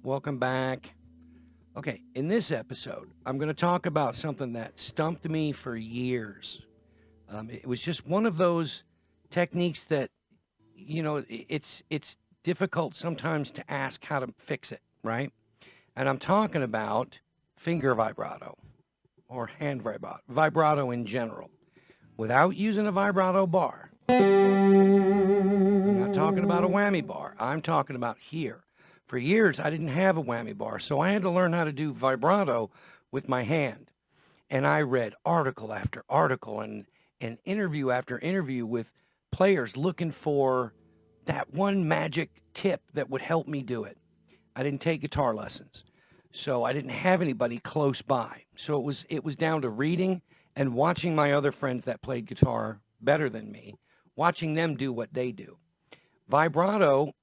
Welcome back. Okay, in this episode, I'm going to talk about something that stumped me for years. It was just one of those techniques that, it's difficult sometimes to ask how to fix it, right? And I'm talking about finger vibrato or hand vibrato in general, without using a vibrato bar. I'm not talking about a whammy bar. I'm talking about here. For years, I didn't have a whammy bar, so I had to learn how to do vibrato with my hand. And I read article after article and interview after interview with players looking for that one magic tip that would help me do it. I didn't take guitar lessons, so I didn't have anybody close by. So it was down to reading and watching my other friends that played guitar better than me, watching them do what they do. Vibrato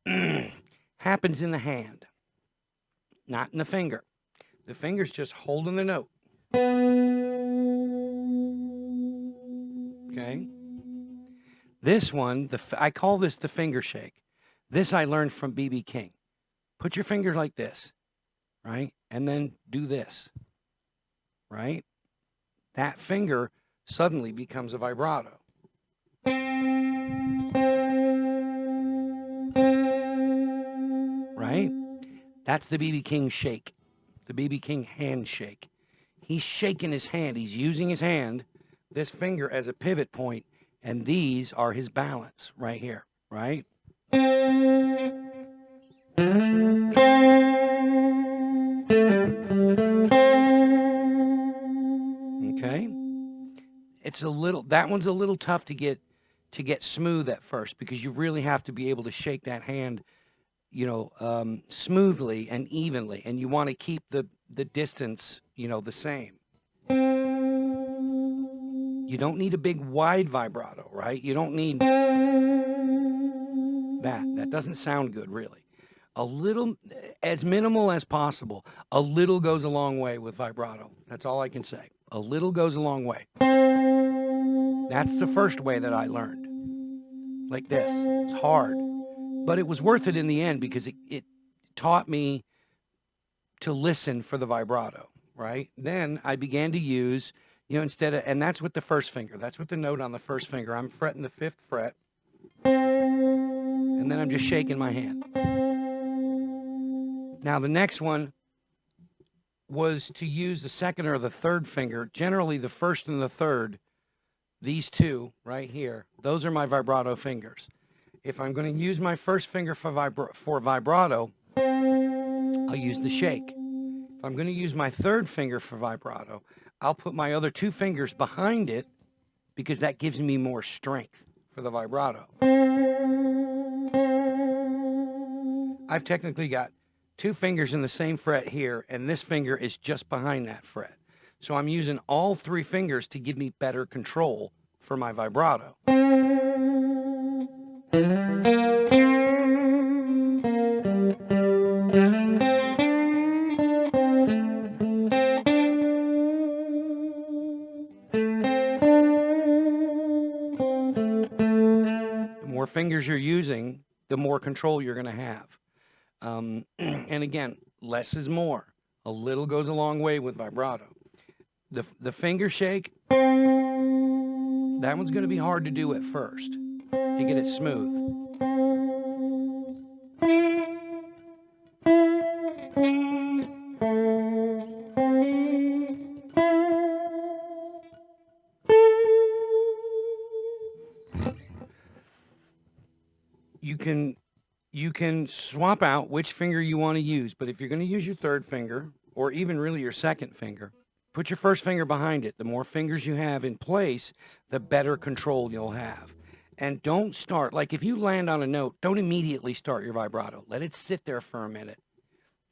happens in the hand, not in the finger. The finger's just holding the note. Okay? This one, I call this the finger shake. This I learned from B.B. King. Put your finger like this, right? And then do this, right? That finger suddenly becomes a vibrato. Right? That's the B.B. King shake, the B.B. King handshake. He's shaking his hand. He's using his hand, this finger as a pivot point, and these are his balance right here, right? Okay? That one's a little tough to get smooth at first because you really have to be able to shake that hand, smoothly and evenly, and you want to keep the distance, the same. You don't need a big wide vibrato, right? You don't need that. That doesn't sound good, really. A little, as minimal as possible. A little goes a long way with vibrato. That's all I can say. A little goes a long way. That's the first way that I learned. Like this. It's hard. But it was worth it in the end because it taught me to listen for the vibrato, right? Then I began to use, and that's with the first finger. That's with the note on the first finger. I'm fretting the 5th fret. And then I'm just shaking my hand. Now the next one was to use the 2nd or the 3rd finger, generally the 1st and the 3rd. These two right here, those are my vibrato fingers. If I'm going to use my 1st finger for vibrato, I'll use the shake. If I'm going to use my 3rd finger for vibrato, I'll put my other 2 fingers behind it because that gives me more strength for the vibrato. I've technically got 2 fingers in the same fret here, and this finger is just behind that fret. So I'm using all 3 fingers to give me better control for my vibrato. The more fingers you're using, the more control you're going to have. And again, less is more. A little goes a long way with vibrato. The finger shake, that one's going to be hard to do at first to get it smooth. You can swap out which finger you want to use, but if you're going to use your 3rd finger, or even really your 2nd finger, put your 1st finger behind it. The more fingers you have in place, the better control you'll have. And don't start, like if you land on a note, don't immediately start your vibrato. Let it sit there for a minute,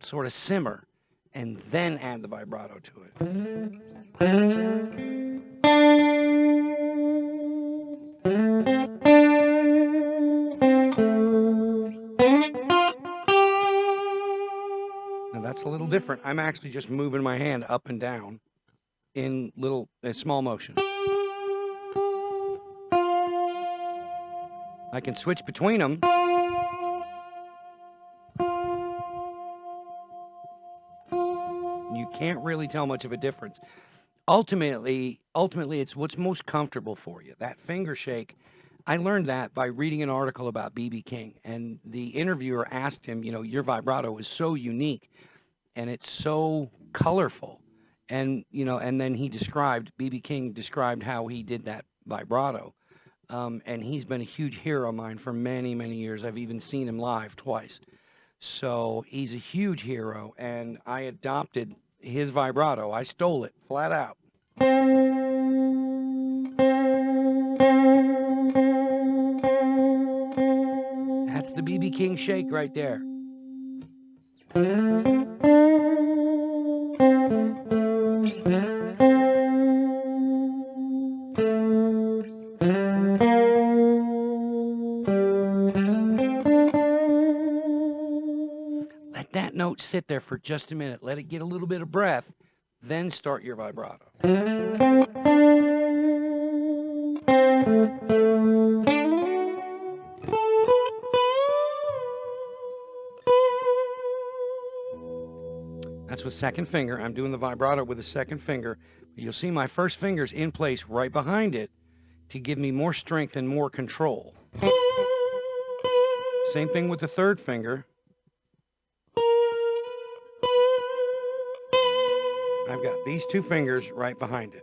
sort of simmer, and then add the vibrato to it. Now that's a little different. I'm actually just moving my hand up and down in small motion. I can switch between them. can't really tell much of a difference. Ultimately, it's what's most comfortable for you. That finger shake, I learned that by reading an article about B.B. King, and the interviewer asked him, your vibrato is so unique and it's so colorful. And, and then B.B. King described how he did that vibrato. And he's been a huge hero of mine for many, many years. I've even seen him live twice. So he's a huge hero, and I adopted his vibrato. I stole it flat out. That's the B.B. King shake right there. Let that note sit there for just a minute. Let it get a little bit of breath, then start your vibrato. That's with second finger. I'm doing the vibrato with the second finger. You'll see my first finger's in place right behind it to give me more strength and more control. Same thing with the third finger. I've got these two fingers right behind it.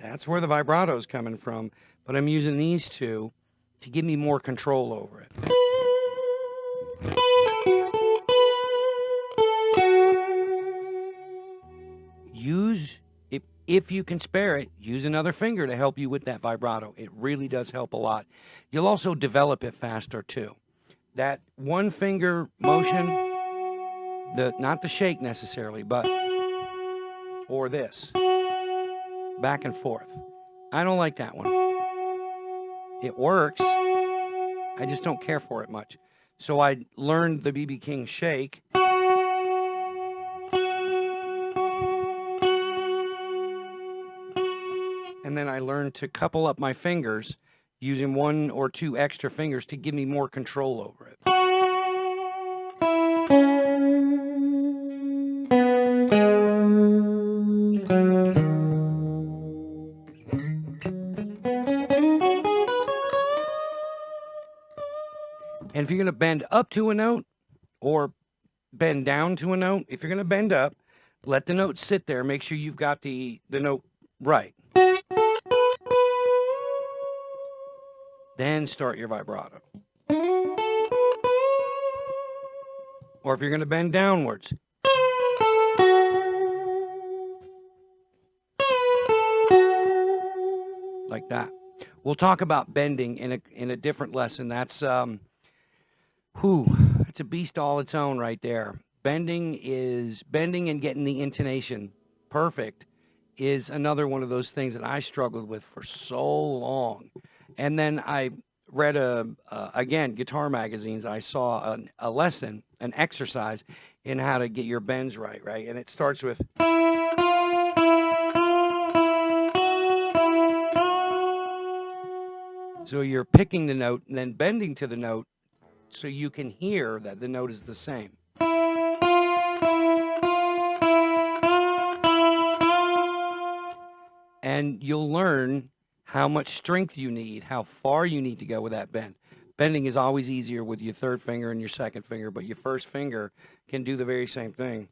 That's where the vibrato is coming from, but I'm using these two to give me more control over it. If you can spare it, use another finger to help you with that vibrato. It really does help a lot. You'll also develop it faster too. That one finger motion, not the shake necessarily, but, or this, back and forth. I don't like that one. It works. I just don't care for it much. So I learned the B.B. King shake. And then I learned to couple up my fingers using one or two extra fingers to give me more control over it. And if you're going to bend up to a note or bend down to a note, if you're going to bend up, let the note sit there. Make sure you've got the note right. Then start your vibrato. Or if you're going to bend downwards, like that. We'll talk about bending in a different lesson. That's it's a beast all its own right there. Bending and getting the intonation perfect is another one of those things that I struggled with for so long. And then I read, again, guitar magazines. I saw a lesson, an exercise in how to get your bends right? And it starts with... So you're picking the note and then bending to the note so you can hear that the note is the same. And you'll learn how much strength you need, how far you need to go with that bend. Bending is always easier with your third finger and your second finger, but your first finger can do the very same thing.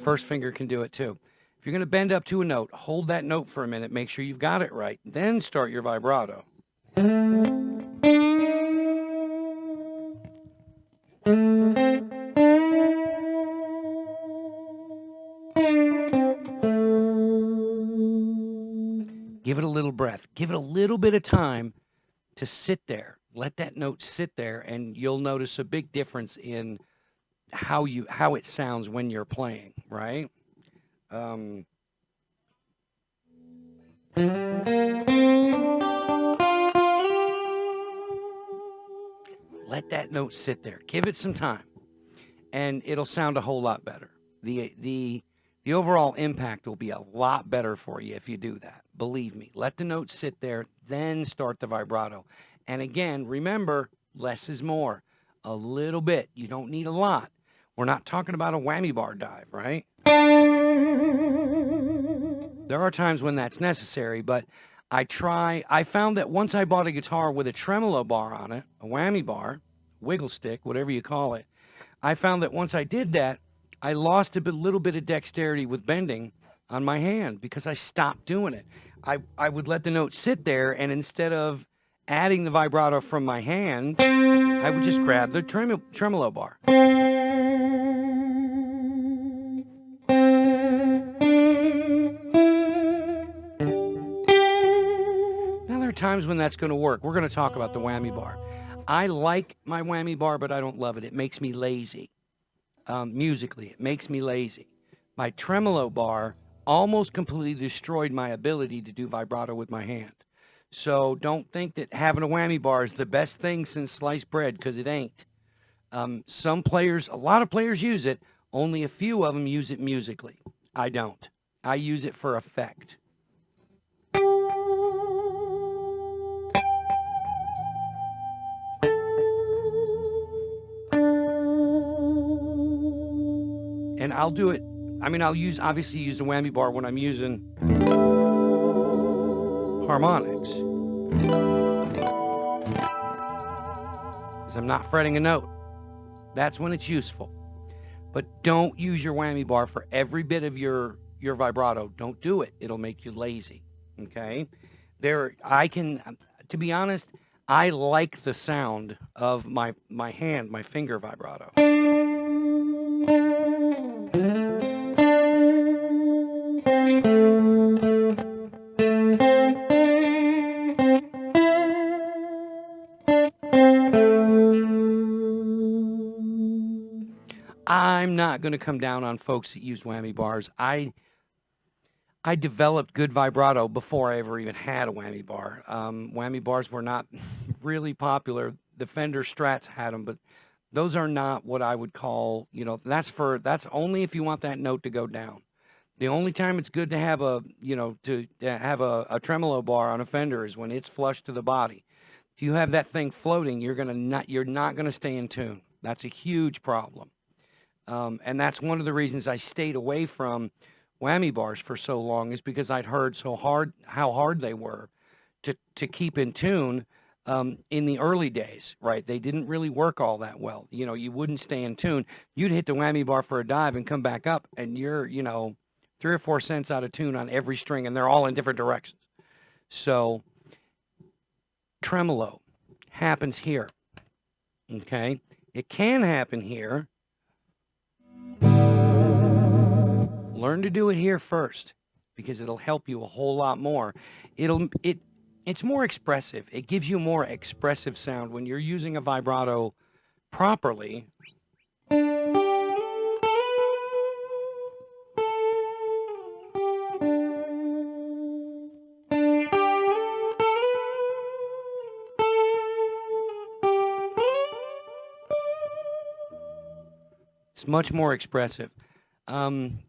First finger can do it too. If you're going to bend up to a note, hold that note for a minute, make sure you've got it right, then start your vibrato. Give it a little breath. Give it a little bit of time to sit there. Let that note sit there, and you'll notice a big difference in how it sounds when you're playing, right? Let that note sit there. Give it some time, and it'll sound a whole lot better. The overall impact will be a lot better for you if you do that. Believe me. Let the note sit there, then start the vibrato. And again, remember, less is more. A little bit. You don't need a lot. We're not talking about a whammy bar dive, right? There are times when that's necessary, but I found that once I bought a guitar with a tremolo bar on it, a whammy bar, wiggle stick, whatever you call it, I found that once I did that, I lost a little bit of dexterity with bending on my hand because I stopped doing it. I would let the note sit there, and instead of adding the vibrato from my hand, I would just grab the tremolo bar. Now, there are times when that's going to work. We're going to talk about the whammy bar. I like my whammy bar, but I don't love it. It makes me lazy. Musically, it makes me lazy. My tremolo bar almost completely destroyed my ability to do vibrato with my hand. So don't think that having a whammy bar is the best thing since sliced bread, because it ain't. Some players, a lot of players use it. Only a few of them use it musically. I don't. I use it for effect. And I'll do it. I mean, I'll obviously use the whammy bar when I'm using harmonics, because I'm not fretting a note. That's when it's useful. But don't use your whammy bar for every bit of your vibrato. Don't do it. It'll make you lazy. Okay? To be honest, I like the sound of my hand, my finger vibrato. I'm not going to come down on folks that use whammy bars. I developed good vibrato before I ever even had a whammy bar. Whammy bars were not really popular. The Fender Strats had them, but those are not what I would call, that's only if you want that note to go down. The only time it's good to have a tremolo bar on a Fender is when it's flush to the body. If you have that thing floating, you're not going to stay in tune. That's a huge problem. And that's one of the reasons I stayed away from whammy bars for so long, is because I'd heard how hard they were to keep in tune in the early days, right? They didn't really work all that well. You wouldn't stay in tune. You'd hit the whammy bar for a dive and come back up, and you're, 3 or 4 cents out of tune on every string, and they're all in different directions. So tremolo happens here, okay? It can happen here. Learn to do it here first, because it'll help you a whole lot more. It's more expressive. It gives you more expressive sound when you're using a vibrato properly. It's much more expressive.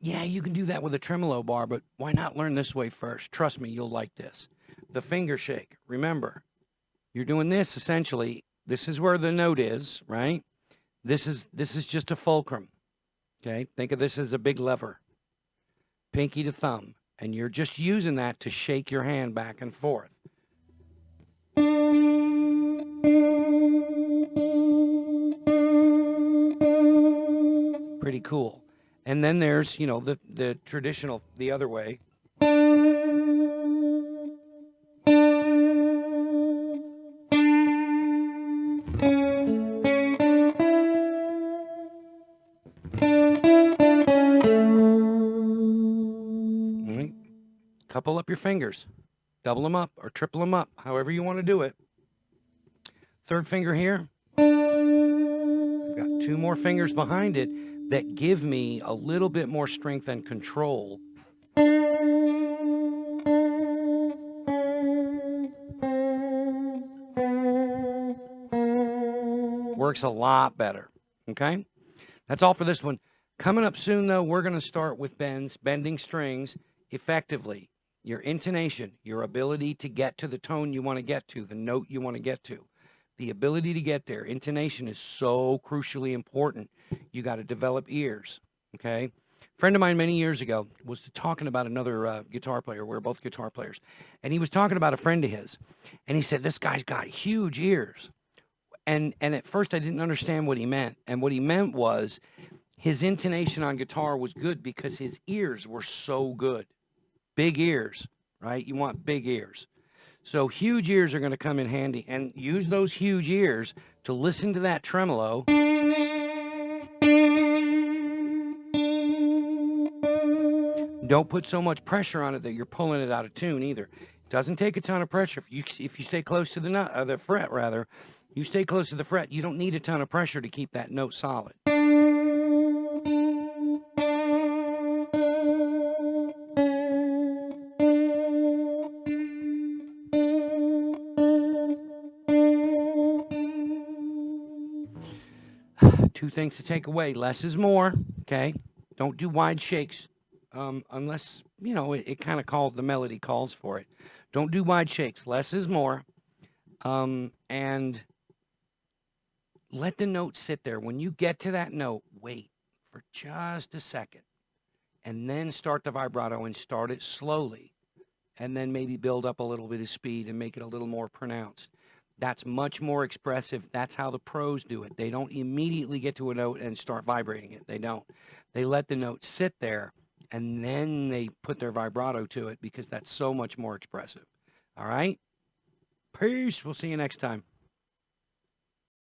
Yeah, you can do that with a tremolo bar, but why not learn this way first? Trust me, you'll like this. The finger shake. Remember, you're doing this essentially. This is where the note is, right? This is just a fulcrum. Okay? Think of this as a big lever. Pinky to thumb. And you're just using that to shake your hand back and forth. Pretty cool. And then there's, the traditional, the other way. Right. Couple up your fingers. Double them up or triple them up, however you want to do it. Third finger here. I've got 2 more fingers behind it that give me a little bit more strength and control. Works a lot better. Okay? That's all for this one. Coming up soon, though, we're going to start with bending strings effectively. Your intonation, your ability to get to the tone you want to get to, the note you want to get to. The ability to get there. Intonation is so crucially important. You got to develop ears, okay? A friend of mine many years ago was talking about another guitar player. We're both guitar players. And he was talking about a friend of his. And he said, this guy's got huge ears. And at first I didn't understand what he meant. And what he meant was his intonation on guitar was good because his ears were so good. Big ears, right? You want big ears. So huge ears are going to come in handy, and use those huge ears to listen to that tremolo. Don't put so much pressure on it that you're pulling it out of tune either. It doesn't take a ton of pressure. If you stay close to the fret, rather, you stay close to the fret, you don't need a ton of pressure to keep that note solid. 2 things to take away. Less is more, okay? Don't do wide shakes unless, you know, it kind of the melody calls for it. Don't do wide shakes. Less is more. And let the note sit there. When you get to that note, wait for just a second. And then start the vibrato and start it slowly. And then maybe build up a little bit of speed and make it a little more pronounced. That's much more expressive. That's how the pros do it. They don't immediately get to a note and start vibrating it. They don't. They let the note sit there, and then they put their vibrato to it because that's so much more expressive. All right? Peace. We'll see you next time.